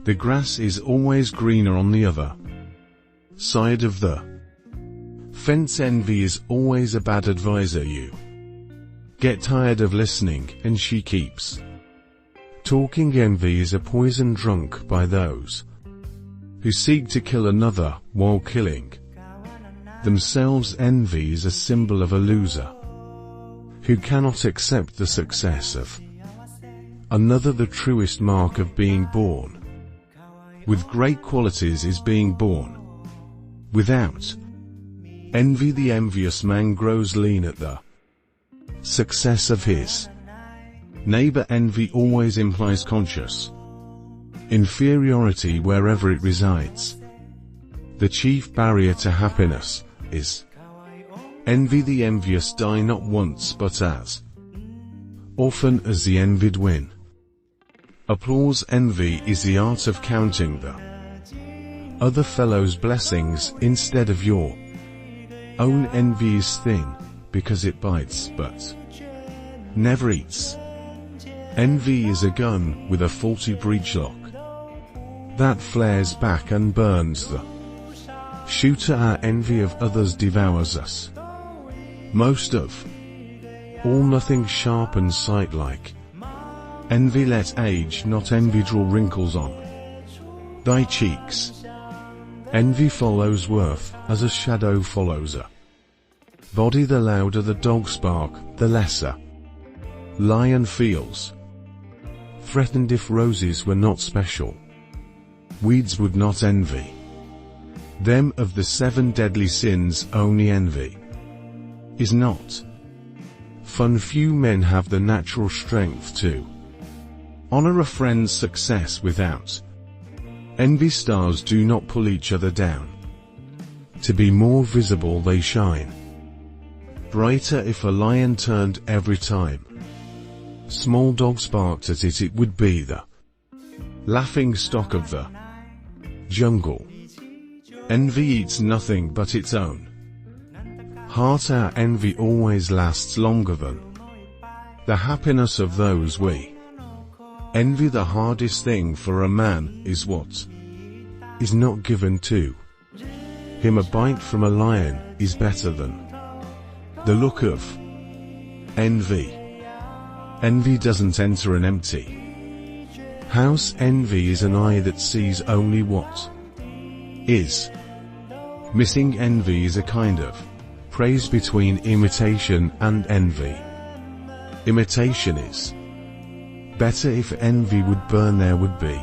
The grass is always greener on the other side of the fence. Envy is always a bad advisor. You get tired of listening, and she keeps talking. Envy is a poison drunk by those who seek to kill another while killing themselves. Envy is a symbol of a loser who cannot accept the success of another. The truest mark of being born with great qualities is being born without envy. The envious man grows lean at the success of his neighbor. Envy always implies conscious inferiority wherever it resides. The chief barrier to happiness is envy. The envious die not once but as often as the envied win. Applause. Envy is the art of counting the other fellow's blessings instead of your own. Envy is thin because it bites but never eats. Envy is a gun with a faulty breechlock that flares back and burns the shooter. Our envy of others devours us. Most of all, nothing sharpens sight like envy. Let age not envy draw wrinkles on thy cheeks. Envy follows worth as a shadow follows a body. The louder the dog's bark, the lesser lion feels threatened. If roses were not special, weeds would not envy them. Of the 7 deadly sins, only envy is not fun. Few men have the natural strength to honor a friend's success without envy. Stars do not pull each other down. To be more visible they shine brighter. If a lion turned every time small dogs barked at it, it would be the laughing stock of the jungle. Envy eats nothing but its own heart. Our envy always lasts longer than the happiness of those we envy. The hardest thing for a man is what is not given to him. A bite from a lion is better than the look of envy. Envy doesn't enter an empty house. Envy is an eye that sees only what is missing. Envy is a kind of praise between imitation and envy. Imitation is better. If envy would burn, there would be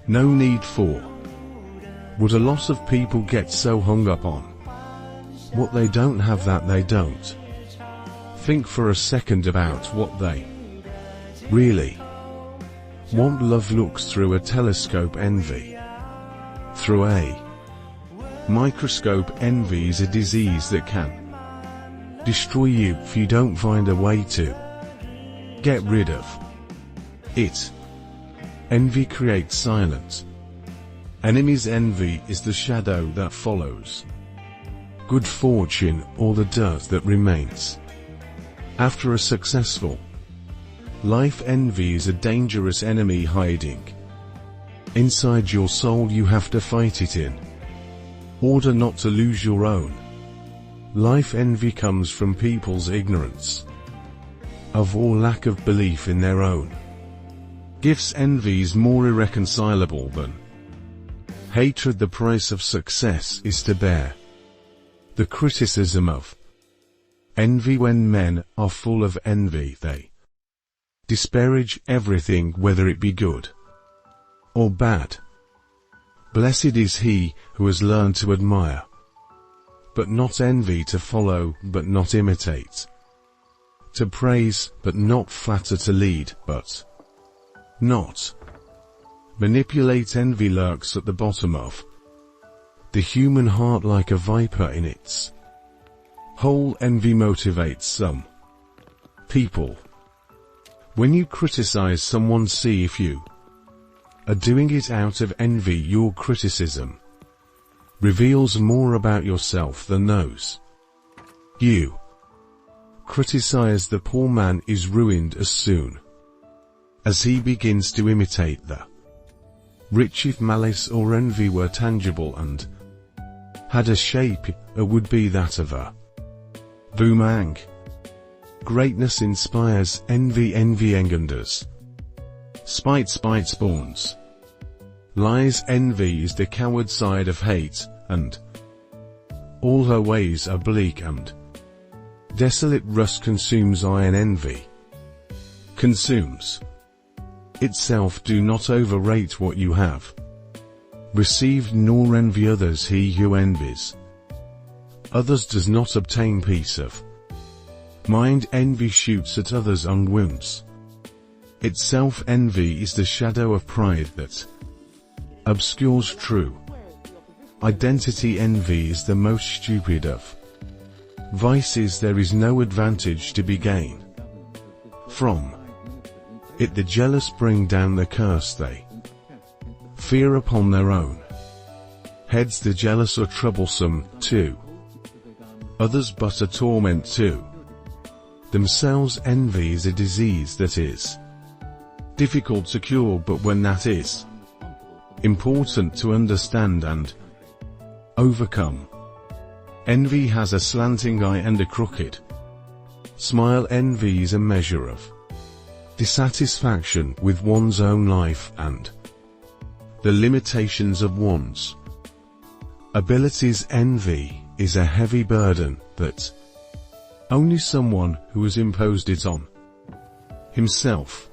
no need for. Would a lot of people get so hung up on what they don't have that they don't think for a second about what they really want? Love looks through a telescope, envy through a microscope. Envy is a disease that can destroy you if you don't find a way to get rid of it. Envy creates silence enemies. Envy is the shadow that follows good fortune, or the dirt that remains after a successful life. Envy is a dangerous enemy hiding inside your soul. You have to fight it in order not to lose your own life. Envy comes from people's ignorance of or lack of belief in their own gifts. Envy is more irreconcilable than hatred. The price of success is to bear the criticism of envy. When men are full of envy, they disparage everything, whether it be good or bad. Blessed is he who has learned to admire, but not envy; to follow, but not imitate; to praise, but not flatter; to lead, but not manipulate. Envy lurks at the bottom of the human heart like a viper in its hole. Envy motivates some people. When you criticize someone, see if you are doing it out of envy. Your criticism reveals more about yourself than those you criticize. The poor man is ruined as soon as he begins to imitate the Rich if malice or envy were tangible and had a shape, it would be that of a boomerang. Greatness inspires, envy engenders. Spite spawns. Lies envy is the coward side of hate, and all her ways are bleak and desolate. Rust consumes iron envy consumes itself. Do not overrate what you have received, nor envy others. He who envies others does not obtain peace of mind. Envy shoots at others on whims itself. Envy is the shadow of pride that obscures true identity. Envy is the most stupid of vices. There is no advantage to be gained from it. The jealous bring down the curse they fear upon their own heads. The jealous are troublesome to others, but a torment to themselves. Envy is a disease that is difficult to cure, but when that is important to understand and overcome. Envy has a slanting eye and a crooked smile. Envy is a measure of dissatisfaction with one's own life and the limitations of one's abilities. Envy is a heavy burden that only someone who has imposed it on himself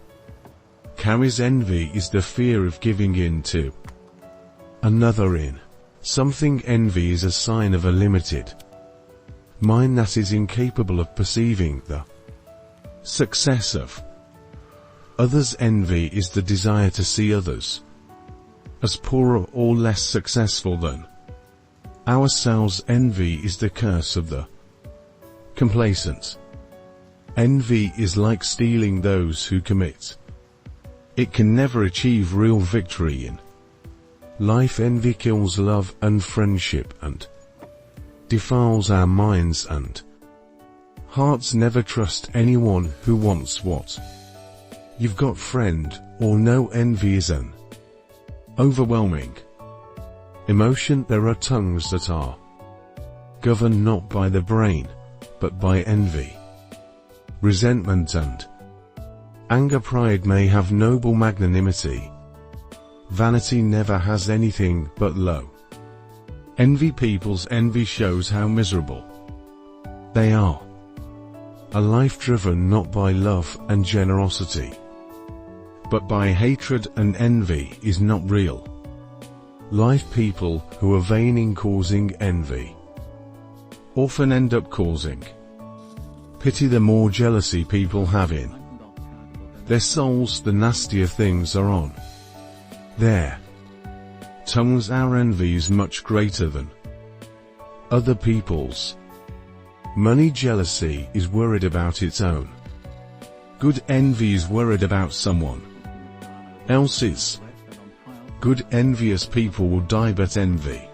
carries. Envy is the fear of giving in to another in something. Envy is a sign of a limited mind that is incapable of perceiving the success of others. Envy is the desire to see others as poorer or less successful than ourselves. Envy is the curse of the complacent. Envy is like stealing those who commit it can never achieve real victory in life. Envy kills love and friendship and defiles our minds and hearts. Never trust anyone who wants what you've got, friend or no. Envy is an overwhelming emotion. There are tongues that are governed not by the brain, but by envy, resentment and anger. Pride may have noble magnanimity. Vanity never has anything but low envy. People's envy shows how miserable they are. A life driven not by love and generosity, but by hatred and envy is not real life. People who are vain in causing envy often end up causing pity. The more jealousy people have in their souls, the nastier things are on their tongues. Our envy is much greater than other people's. Money jealousy is worried about its own good. Envy is worried about someone else's good. Envious people will die, but envy